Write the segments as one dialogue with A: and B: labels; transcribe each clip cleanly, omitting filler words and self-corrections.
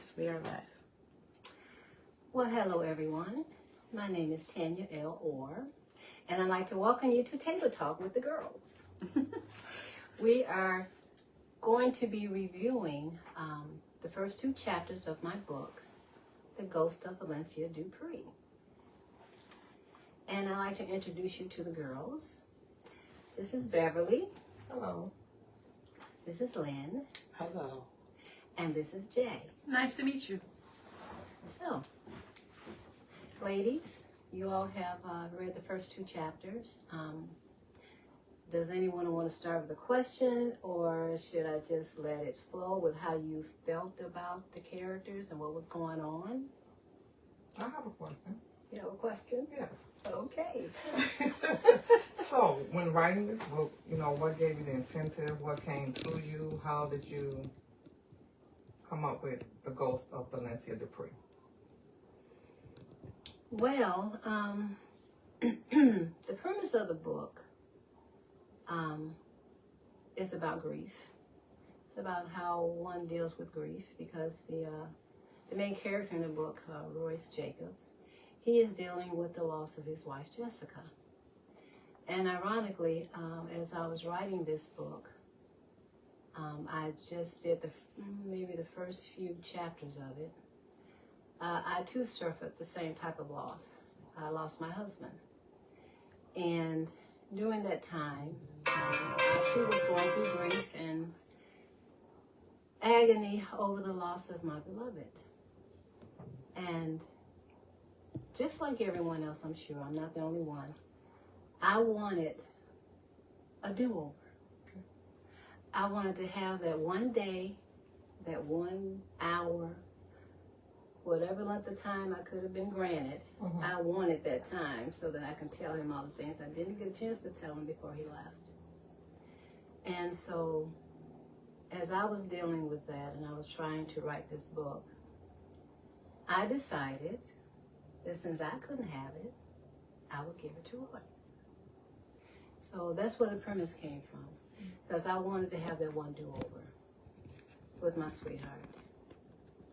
A: Yes, we are live.
B: Well, hello everyone. My name is Tanya L, and I'd like to welcome you to Table Talk with the Girls. We are going to be reviewing the first two chapters of my book, The Ghost of Valencia Dupree. And I'd like to introduce you to the girls. This is Beverly.
A: Hello.
B: This is Lynn.
C: Hello.
B: And this is Jay.
A: Nice to meet you.
B: So, ladies, you all have read the first two chapters. Does anyone want to start with a question, or should I just let it flow with how you felt about the characters and what was going on?
C: I have a question.
B: You have a question?
C: Yes.
B: Okay.
C: So, when writing this book, what gave you the incentive? What came to you? How did you come up with The Ghost of Valencia Dupree?
B: Well, the premise of the book is about grief. It's about how one deals with grief, because the main character in the book, Royce Jacobs, he is dealing with the loss of his wife, Jessica. And ironically, as I was writing this book, I just did maybe the first few chapters of it. I too suffered the same type of loss. I lost my husband. And during that time, I too was going through grief and agony over the loss of my beloved. And just like everyone else, I'm sure, I'm not the only one, I wanted a do-over. I wanted to have that one day, that 1 hour, whatever length of time I could have been granted.
C: Mm-hmm.
B: I wanted that time so that I can tell him all the things I didn't get a chance to tell him before he left. And so, as I was dealing with that and I was trying to write this book, I decided that since I couldn't have it, I would give it to Royce. So that's where the premise came from, because I wanted to have that one do-over with my sweetheart.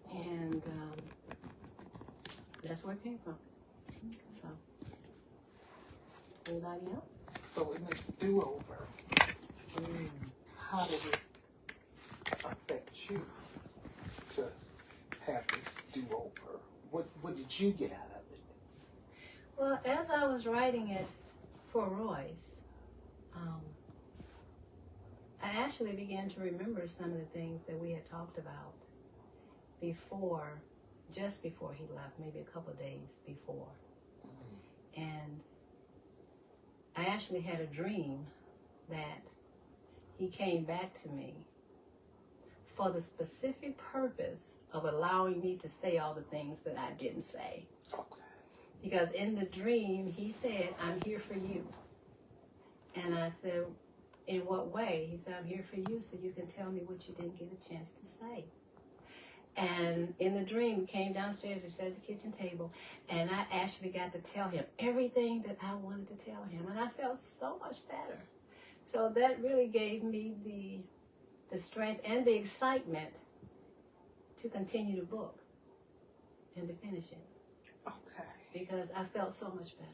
B: And that's where it came from. So, anybody else?
C: So, in this do-over, how did it affect you to have this do-over? What did you get out of it?
B: Well, as I was writing it for Royce, I actually began to remember some of the things that we had talked about before, just before he left, maybe a couple of days before. And I actually had a dream that he came back to me for the specific purpose of allowing me to say all the things that I didn't say.
C: Okay.
B: Because in the dream, he said, "I'm here for you." And I said, "In what way?" He said, "I'm here for you so you can tell me what you didn't get a chance to say." And in the dream, we came downstairs, we sat at the kitchen table, and I actually got to tell him everything that I wanted to tell him. And I felt so much better. So that really gave me the strength and the excitement to continue the book and to finish it.
C: Okay.
B: Because I felt so much better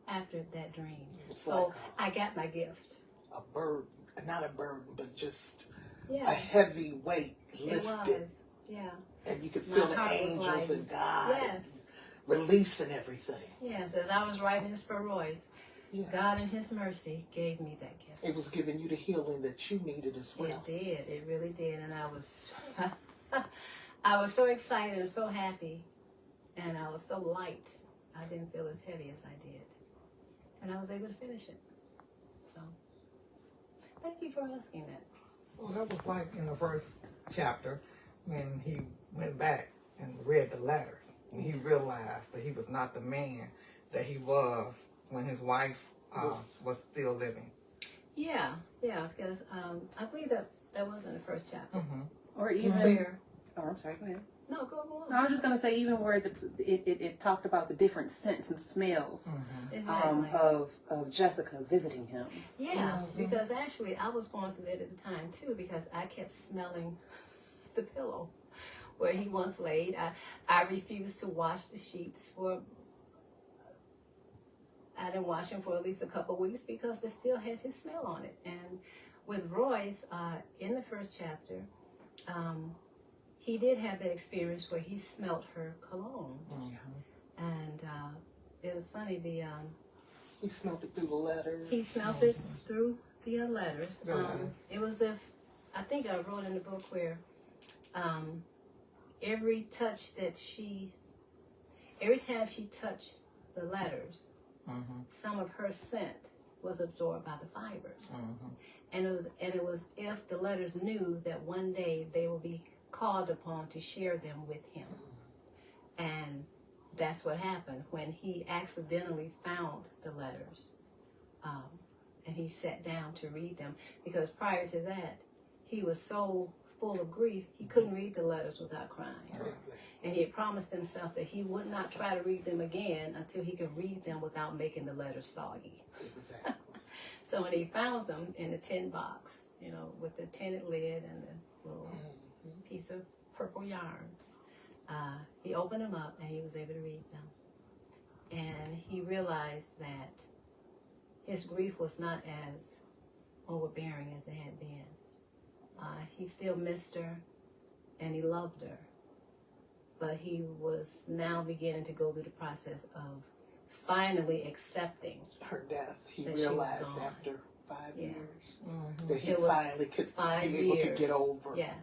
B: after that dream.
C: It's
B: So
C: like
B: I got my gift.
C: a burden, not a burden, but just a
B: Yeah,
C: heavy weight
B: it
C: lifted.
B: was. Yeah.
C: And you could
B: My
C: feel the
B: heart was
C: angels
B: light.
C: and God
B: Yes.
C: releasing everything.
B: Yes. As I was writing this for Royce,
C: Yeah.
B: God in His mercy gave me that gift.
C: It was giving you the healing that you needed as well.
B: It did. It really did. And I was, I was so excited and so happy, and I was so light. I didn't feel as heavy as I did, and I was able to finish it. So, thank you for asking that.
C: So that was like in the first chapter when he went back and read the letters. When he realized that he was not the man that he was when his wife was still living.
B: Yeah, because I believe that was in the first chapter.
C: Mm-hmm.
A: Or even
B: Where?
A: Oh, I'm sorry. Go ahead.
B: No, go on.
A: No, I was just gonna say even where it talked about the different scents and smells
B: Exactly.
A: of Jessica visiting him.
B: Yeah, because actually I was going through that at the time too, because I kept smelling the pillow where he once laid. I refused to wash the sheets I didn't wash them for at least a couple of weeks because they still has his smell on it. And with Royce, in the first chapter, he did have that experience where he smelt her cologne. And it was funny,
D: He smelled it through the letters.
B: he smelt it through the letters. It was I think I wrote in the book where every time she touched the letters, some of her scent was absorbed by the fibers. And it was if the letters knew that one day they will be called upon to share them with him. And that's what happened when he accidentally found the letters. And he sat down to read them, because prior to that, he was so full of grief, he couldn't read the letters without crying. And he had promised himself that he would not try to read them again until he could read them without making the letters soggy. So when he found them in a tin box, with the tinted lid and the little piece of purple yarn, he opened them up and he was able to read them. And he realized that his grief was not as overbearing as it had been. He still missed her and he loved her. But he was now beginning to go through the process of finally accepting
D: her death. He
B: that she was
D: realized
B: gone.
D: after 5 years
C: Mm-hmm.
D: that he
B: It was
D: finally could
B: 5
D: be able to
B: years.
D: get over
B: Yes.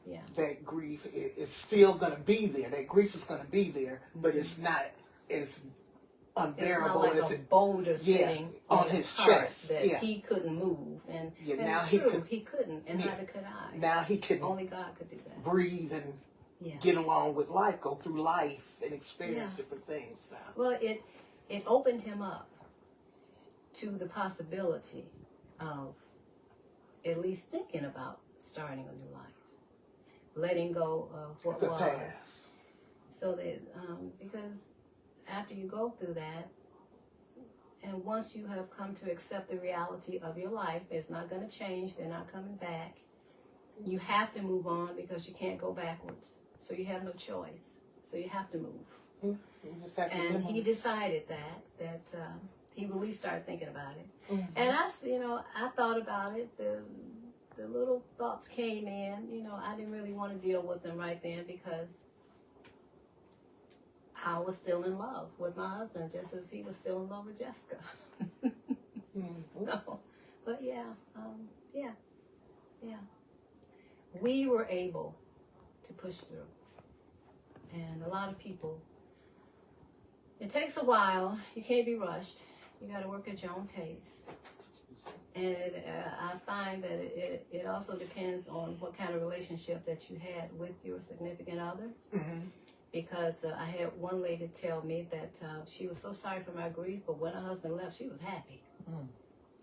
B: Yeah.
D: that grief. It's still going to be there. That grief is going to be there, but it's not as
B: It's not
D: unbearable
B: like
D: as
B: a
D: it.
B: boulder sitting
D: on
B: his
D: his
B: heart
D: chest.
B: that
D: Yeah.
B: he couldn't move. And
D: Now
B: it's
D: he
B: true,
D: could-
B: he couldn't, and
D: Yeah.
B: neither could I.
D: Now he can
B: Only God could do that.
D: breathe and
B: Yeah.
D: get along with life, go through life, and experience
B: Yeah.
D: different things now.
B: Well, it opened him up to the possibility of at least thinking about starting a new life, letting go of what
D: The
B: was.
D: past.
B: So that because after you go through that, and once you have come to accept the reality of your life, it's not going to change. They're not coming back. You have to move on because you can't go backwards. So you have no choice. So you have to move.
D: You just have to
B: And
D: live
B: he
D: on-
B: decided that he really started thinking about it. And I thought about it. The little thoughts came in. I didn't really want to deal with them right then because I was still in love with my husband, just as he was still in love with Jessica. No, but yeah. We were able to push through, and a lot of people. It takes a while. You can't be rushed. You got to work at your own pace. And I find that it also depends on what kind of relationship that you had with your significant other. Because I had one lady tell me that she was so sorry for my grief, but when her husband left, she was happy.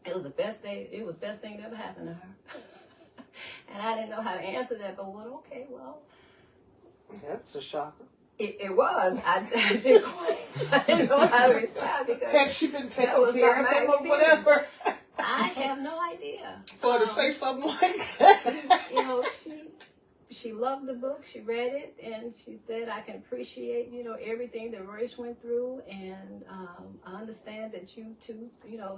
B: It was the best thing. It was the best thing that ever happened to her. And I didn't know how to answer that, but well.
D: That's a shocker.
B: It was. I didn't know how to respond because
D: Had she been taking
B: was
D: care
B: not
D: of
B: my
D: him or
B: experience.
D: whatever?
B: I have no idea.
D: Or to say something like that.
B: She loved the book. She read it, and she said, "I can appreciate, everything that Royce went through, and I understand that you too,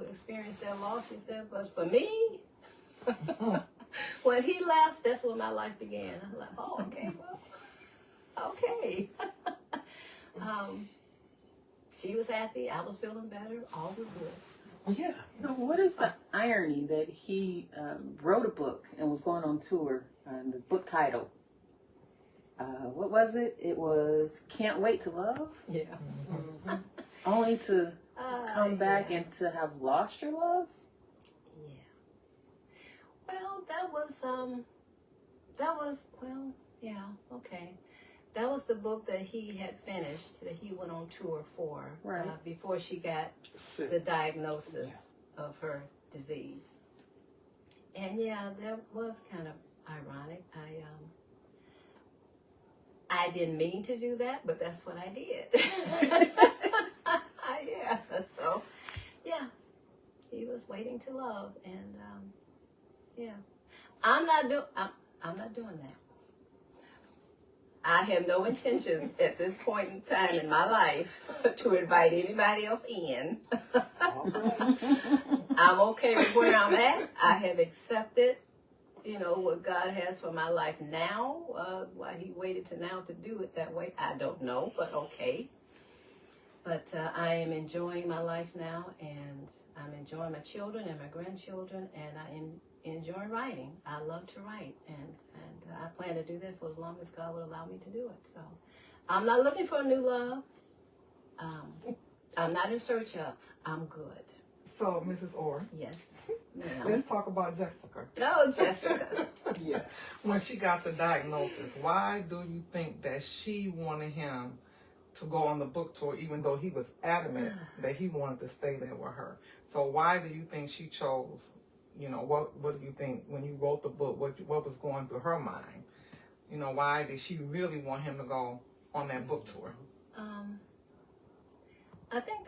B: experienced that loss." She said, "But for me, when he left, that's when my life began." I'm like, "Oh, okay, well, okay." She was happy. I was feeling better. All was good.
D: Yeah.
A: What is the irony that he wrote a book and was going on tour? The book title, what was it? It was "Can't Wait to Love."
B: Yeah.
A: Only to come back and to have lost your love.
B: Yeah. Well, okay. That was the book that he had finished, that he went on tour for,
A: Right.
B: before she got the diagnosis of her disease. And that was kind of ironic. I didn't mean to do that, but that's what I did. So, he was waiting to love, and I'm not doing that. I have no intentions at this point in time in my life to invite anybody else in.
D: All right.
B: I'm okay with where I'm at. I have accepted, what God has for my life now. Why he waited to now to do it that way, I don't know, but okay. But I am enjoying my life now, and I'm enjoying my children and my grandchildren, and I am enjoying writing. I love to write, and I plan to do that for as long as God will allow me to do it. So I'm not looking for a new love. I'm not in search of. I'm good.
C: So, Mrs. Orr,
B: Yes, ma'am.
C: let's talk about Jessica.
B: No, Jessica.
D: Yes.
C: When she got the diagnosis, why do you think that she wanted him to go on the book tour, even though he was adamant that he wanted to stay there with her? So why do you think she chose, what do you think when you wrote the book, what was going through her mind? Why did she really want him to go on that book tour?
B: I think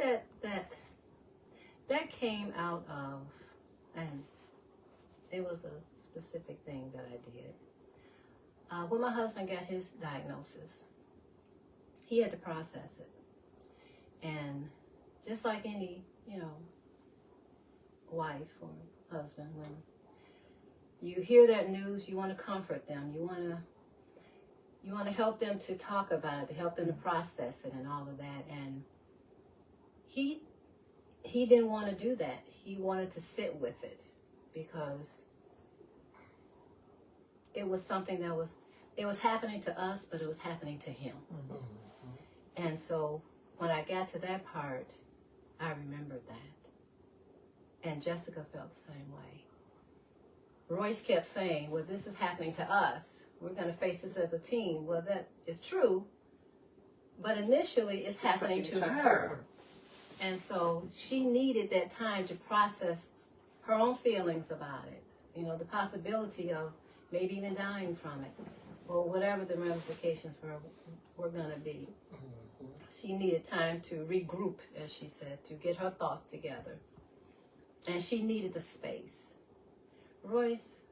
B: that came out of, and it was a specific thing that I did. When my husband got his diagnosis, he had to process it. And just like any, wife or husband, when you hear that news, you want to comfort them. You want to help them to talk about it, to help them to process it and all of that. And he didn't want to do that. He wanted to sit with it because it was something that was happening to us, but it was happening to him. Mm-hmm. And so when I got to that part, I remembered that. And Jessica felt the same way. Royce kept saying, well, this is happening to us. We're going to face this as a team. Well, that is true. But initially, it's happening to her. And so she needed that time to process her own feelings about it. The possibility of maybe even dying from it, or whatever the ramifications were going to be. Mm-hmm. She needed time to regroup, as she said, to get her thoughts together. And she needed the space. Royce,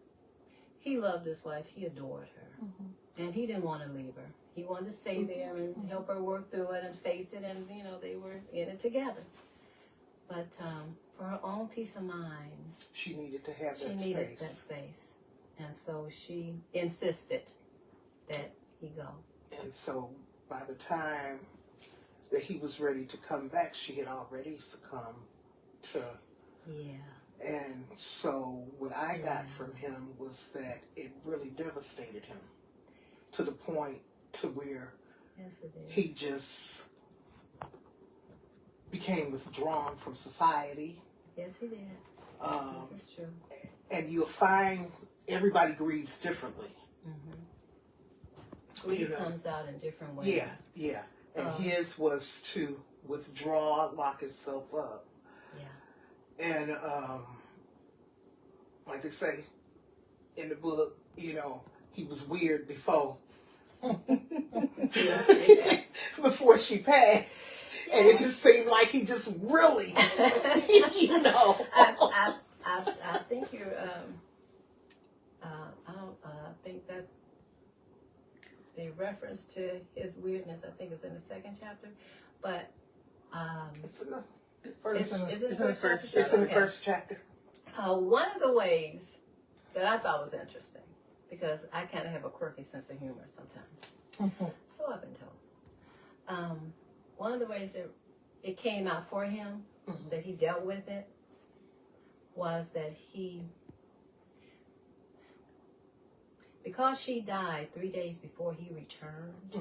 B: he loved his wife. He adored her. Mm-hmm. And he didn't want to leave her. He wanted to stay there and help her work through it and face it, and they were in it together. But for her own peace of mind,
D: She needed to have
B: she
D: that
B: needed
D: space.
B: that space, and so she insisted that he go.
D: And so by the time that he was ready to come back, she had already succumbed to.
B: Yeah.
D: And so what I got from him was that it really devastated him to the point to where
B: Yes, it did.
D: he just became withdrawn from society.
B: Yes, he did. This is true.
D: And you'll find everybody grieves differently.
B: Mm-hmm. Grief comes out in different ways.
D: Yeah. And his was to withdraw, lock himself up.
B: Yeah.
D: And like they say in the book, he was weird before. Before she passed. Yeah. And it just seemed like he just really,
B: I think you're, I think that's the reference to his weirdness. I think it's in the second chapter. But,
D: it's in the first chapter.
B: One of the ways that I thought was interesting, because I kind of have a quirky sense of humor sometimes. So I've been told. One of the ways that it came out for him, that he dealt with it, was that because she died 3 days before he returned,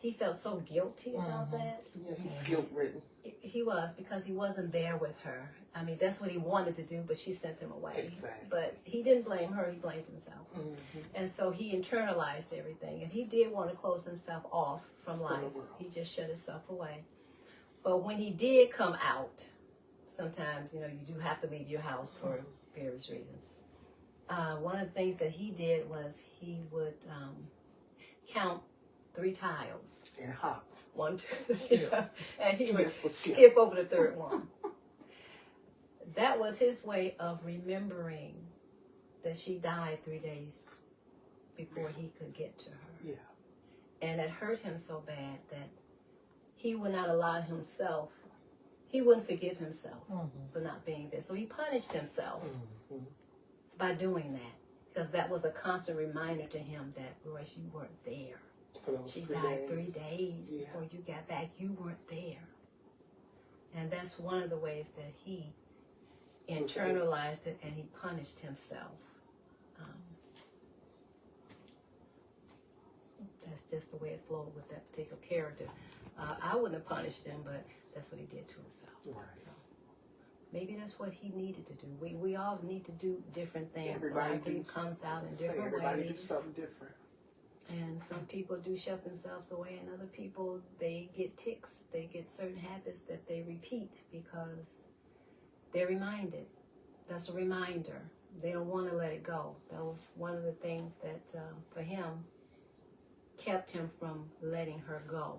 B: he felt so guilty about that.
D: Yeah, he's guilt-ridden.
B: He was, because he wasn't there with her. I mean, that's what he wanted to do, but she sent him away.
D: Exactly.
B: But he didn't blame her, he blamed himself. And so he internalized everything. And he did want to close himself off from life. He just shut himself away. But when he did come out, sometimes, you do have to leave your house for various reasons. One of the things that he did was he would count 3 tiles.
D: And hop.
B: 1, 2, 3. And he would
D: skip
B: skip over the third one. That was his way of remembering that she died 3 days before he could get to her.
D: Yeah.
B: And it hurt him so bad that he would not allow himself, he wouldn't forgive himself for not being there. So he punished himself by doing that. Because that was a constant reminder to him that, Royce, you weren't there. She died 3 days before you got back. You weren't there. And that's one of the ways that he internalized it and he punished himself. That's just the way it flowed with that particular character. I wouldn't have punished him, but that's what he did to himself.
D: Right.
B: So maybe that's what he needed to do. We all need to do different things.
D: Everybody
B: Grief comes out in different
D: everybody
B: ways.
D: do something different.
B: And some people do shut themselves away, and other people, they get tics. They get certain habits that they repeat because they're reminded. That's a reminder. They don't want to let it go. That was one of the things that, for him, kept him from letting her go,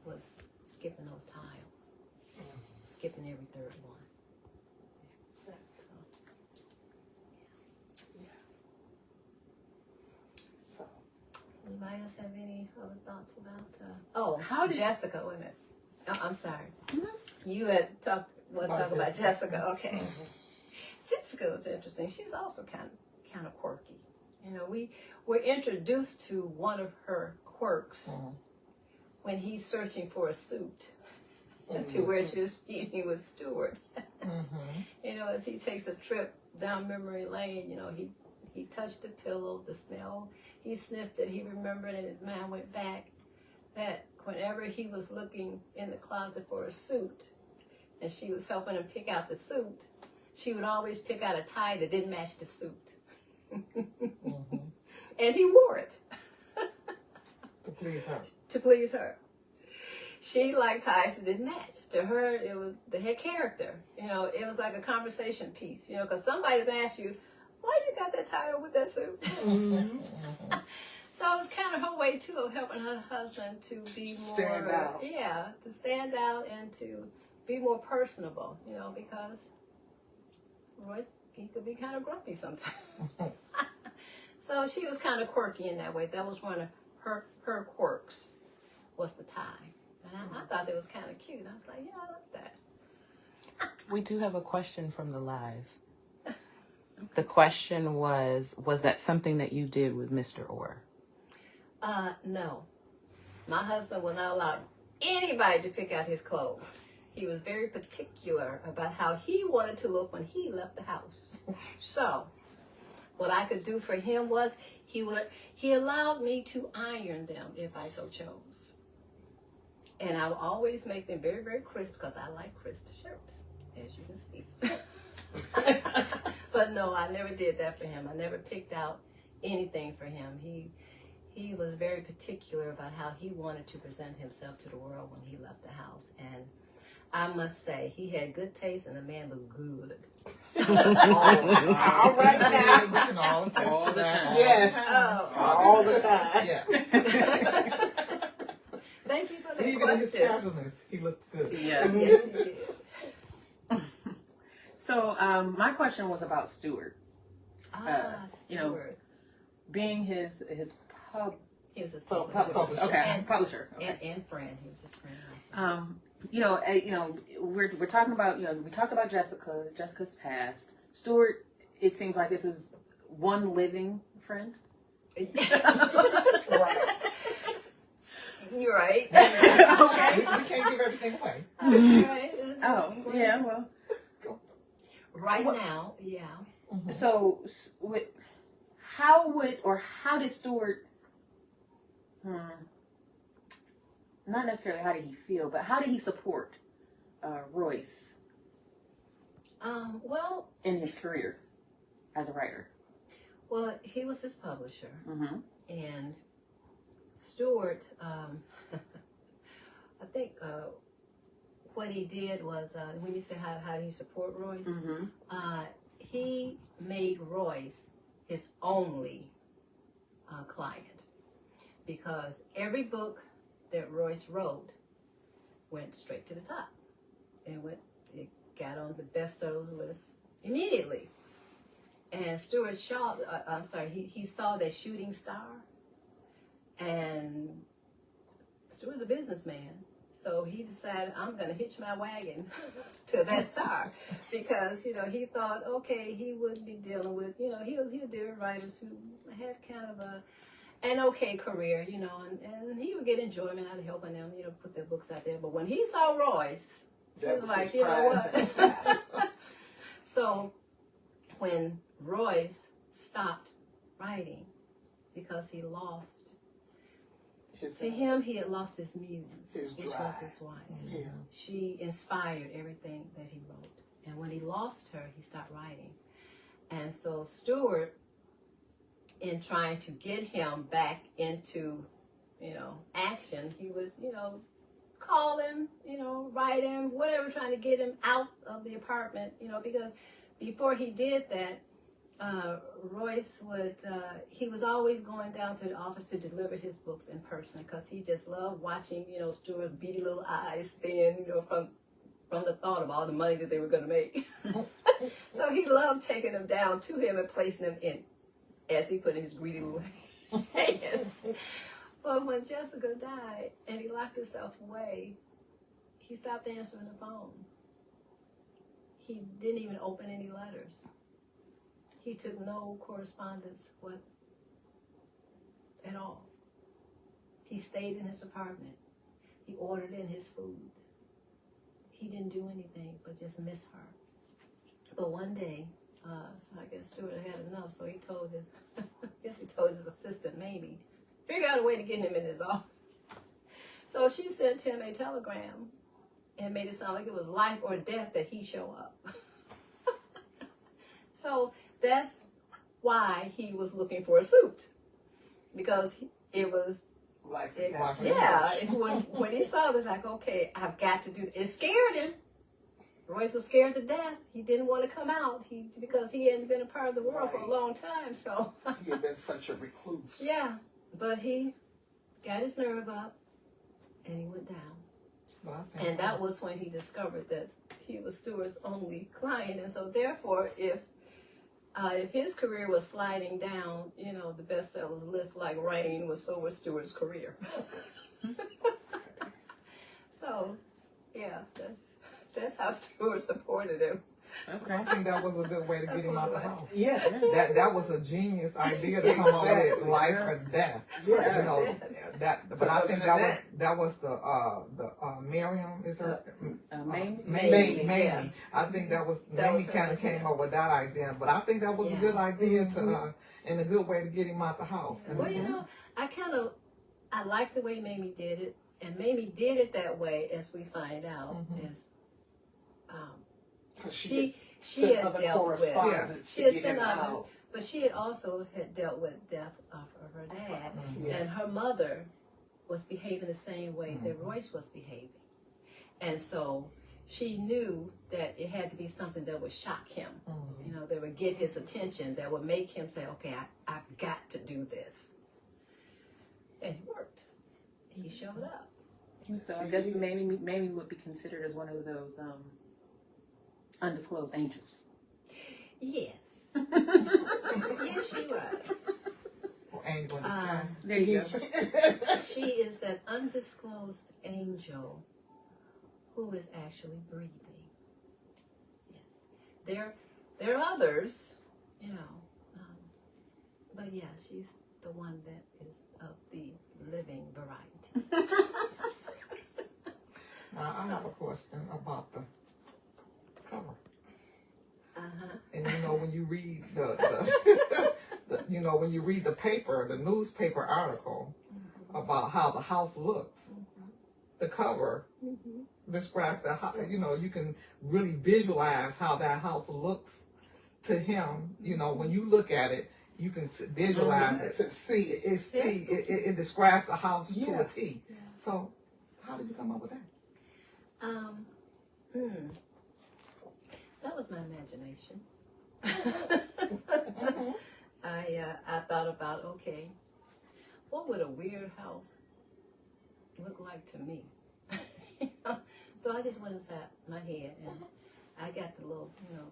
B: was skipping those tiles. Skipping every third one. Anybody else have any other thoughts about?
A: How did
B: Jessica? Wait a minute. Oh, I'm sorry. You had talked. Talk about Jessica. Okay. Jessica was interesting. She's also kind of quirky. You know, we're introduced to one of her quirks when he's searching for a suit to wear to his meeting with Stuart. You know, as he takes a trip down memory lane, you know, he touched the pillow, the smell. He sniffed it, he remembered, and his mind went back that whenever he was looking in the closet for a suit, and she was helping him pick out the suit, she would always pick out a tie that didn't match the suit. And he wore it.
C: To please her.
B: To please her. She liked ties that didn't match. To her, it was her character. You know, it was like a conversation piece, you know, because somebody's going to ask you, why you got that tie on with that suit? So it was kind of her way, too, of helping her husband to be more...
D: Stand out.
B: Yeah, to stand out and to be more personable, you know, because Royce, he could be kind of grumpy sometimes. So she was kind of quirky in that way. That was one of her quirks, was the tie. And I thought that was kind of cute. I was like, yeah, I like that.
E: We do have a question from the live. The question was that something that you did with Mr. Orr?
B: No. My husband will not allow anybody to pick out his clothes. He was very particular about how he wanted to look when he left the house. So, what I could do for him was he allowed me to iron them if I so chose. And I would always make them very, very crisp because I like crisp shirts, as you can see. But no, I never did that for him. I never picked out anything for him. He was very particular about how he wanted to present himself to the world when he left the house. And I must say, he had good taste and the man looked good.
C: All right now. We can all attest
A: All
C: to
A: the
C: that.
A: time.
D: Yes. All the time.
C: Yeah.
B: Thank you for that
C: Even in his
B: question.
C: casualness, he looked good.
A: Yes.
B: Yes, he did.
A: So my question was about Stuart. You know,
B: Stuart.
A: Being his pub
B: He was his
C: publisher.
B: publisher.
A: okay
B: And,
A: publisher. Okay.
B: and friend. He was his friend also.
A: You know, we're talking about, you know, we talked about Jessica's past. Stuart, it seems like this is one living friend.
D: Right.
B: You're right.
C: Okay. We can't give everything away.
B: Right.
A: Oh, yeah, well.
B: Right now, yeah.
A: So, how did Stuart, not necessarily how did he feel, but how did he support Royce
B: Well,
A: in his career as a writer?
B: well, he was his publisher,
A: Mm-hmm.
B: and Stuart, I think what he did was, when you say how did he support Royce,
A: Mm-hmm.
B: he made Royce his only client, because every book that Royce wrote went straight to the top. It got on the bestsellers list immediately. And Stuart Shaw, he saw that shooting star, And Stuart's a businessman, so he decided, I'm going to hitch my wagon to that star, because, you know, he thought, okay, he would be dealing with, you know, he'll deal with writers who had kind of an okay career, you know, and he would get enjoyment out of helping them, you know, put their books out there. But when he saw Royce, he
D: That
B: was
D: was
B: like,
D: his
B: you know
D: prize.
B: what? So when Royce stopped writing because he lost, to him, he had lost his muse,
D: His
B: which was
D: drive.
B: his wife.
D: Yeah.
B: She inspired everything that he wrote. And when he lost her, he stopped writing. And so Stuart, in trying to get him back into, you know, action, he would, you know, call him, you know, write him, whatever, trying to get him out of the apartment, you know, because before he did that, Royce would, he was always going down to the office to deliver his books in person, because he just loved watching, you know, Stuart's beady little eyes thin, you know, from the thought of all the money that they were going to make. So he loved taking them down to him and placing them in, as he put in his greedy little hands. But when Jessica died and he locked himself away, he stopped answering the phone. He didn't even open any letters. He took no correspondence at all. He stayed in his apartment. He ordered in his food. He didn't do anything but just miss her. But one day, I guess Stuart had enough, so he told his, assistant, Mamie, figure out a way to get him in his office. So she sent him a telegram and made it sound like it was life or death that he show up. So that's why he was looking for a suit, because it was, yeah. And when he saw it, like, okay, I've got to do. It scared him. Royce was scared to death. He didn't want to come out. Because he hadn't been a part of the world for a long time. So
D: he had been such a recluse.
B: Yeah, but he got his nerve up and he went down. And that was when he discovered that he was Stuart's only client, and so therefore, if his career was sliding down, you know, the bestsellers list like rain, so was Stuart's career. So, yeah, that's how Stuart supported him.
C: Okay. I think that was a good way to get him out the house.
D: Yeah.
C: That was a genius idea to come up with, life or death.
D: Yeah.
C: You know, but I think that was the Miriam, is her
A: Mamie?
C: Mamie.
B: Yeah.
C: I think that was
B: That was
C: Mamie
B: her
C: kind of
B: idea.
C: came up with that idea, but I think that was a good idea to and a good way to get him out the house.
B: Well, you know, I like the way Mamie did it, and Mamie did it that way, as we find out, is she had
D: other
B: dealt with,
D: correspondence
B: she
D: to
B: had
D: get
B: sent
D: him
B: others,
D: out.
B: but she had also had dealt with death of her dad,
D: Yeah.
B: and her mother was behaving the same way that Royce was behaving, and so she knew that it had to be something that would shock him, you know, that would get his attention, that would make him say, okay, I've got to do this, and it worked. He showed up.
A: So I guess Mamie would be considered as one of those undisclosed angels.
B: Yes. Yes, she was.
C: Angel in the sky.
A: There you go.
B: She is that undisclosed angel who is actually breathing. Yes. There are others, you know, but yeah, she's the one that is of the living variety.
C: Now, I have a question about the cover. And you know, when you read when you read the paper, the newspaper article about how the house looks, the cover describes the house. You know, you can really visualize how that house looks to him. You know, when you look at it, you can visualize it. It describes the house to a T.
B: Yeah.
C: So, how did you come up with that?
B: That was my imagination. I thought about, okay, what would a weird house look like to me? So I just went inside my head and I got the little, you know,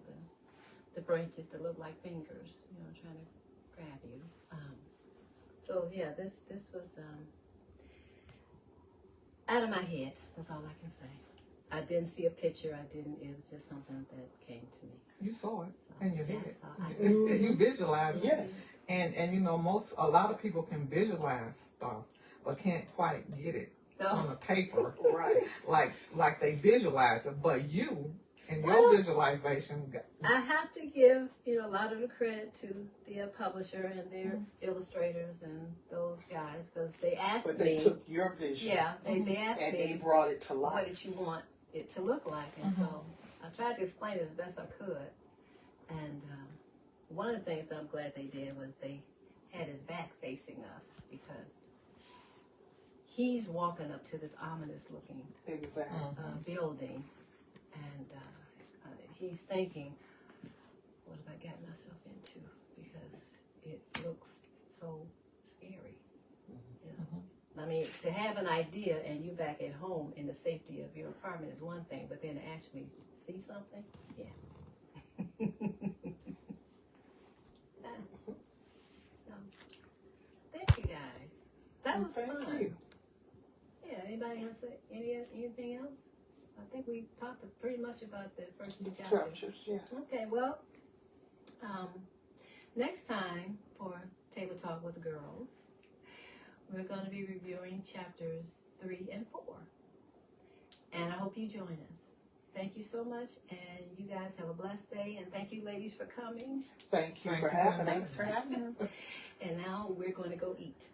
B: the branches that look like fingers, you know, trying to grab you. So So yeah, this was out of my head. That's all I can say. I didn't see a picture. It was just something that came to me.
C: You saw it
B: So,
C: in your
B: yeah,
C: head.
B: so I
C: You visualize it.
D: Yes.
C: And you know, a lot of people can visualize stuff, but can't quite get it on the paper.
D: Right.
C: Like they visualize it, but you and
B: Well,
C: your visualization.
B: I have to give, a lot of the credit to the publisher and their illustrators and those guys, because they asked
D: But
B: me.
D: they took your vision.
B: Yeah, they asked
D: And they
B: me,
D: brought it to
B: what
D: life.
B: did you want it to look like? And so I tried to explain it as best I could. And one of the things that I'm glad they did was they had his back facing us, because he's walking up to this ominous looking
D: Exactly.
B: building, and he's thinking, what have I gotten myself into? Because it looks so scary. I mean, to have an idea and you back at home in the safety of your apartment is one thing, but then to actually see something, yeah. So, thank you guys. That was
D: Thank
B: fun.
D: you.
B: Yeah. Anybody else? Anything else? I think we talked pretty much about the first two chapters.
D: Chapters, yeah.
B: Okay. Well, next time for Table Talk with the Girls, we're going to be reviewing chapters 3 and 4. And I hope you join us. Thank you so much, and you guys have a blessed day, and thank you ladies for coming.
D: Thank you
C: Thank
D: for
C: you.
D: having us.
A: Thanks for having us.
B: And now we're going to go eat.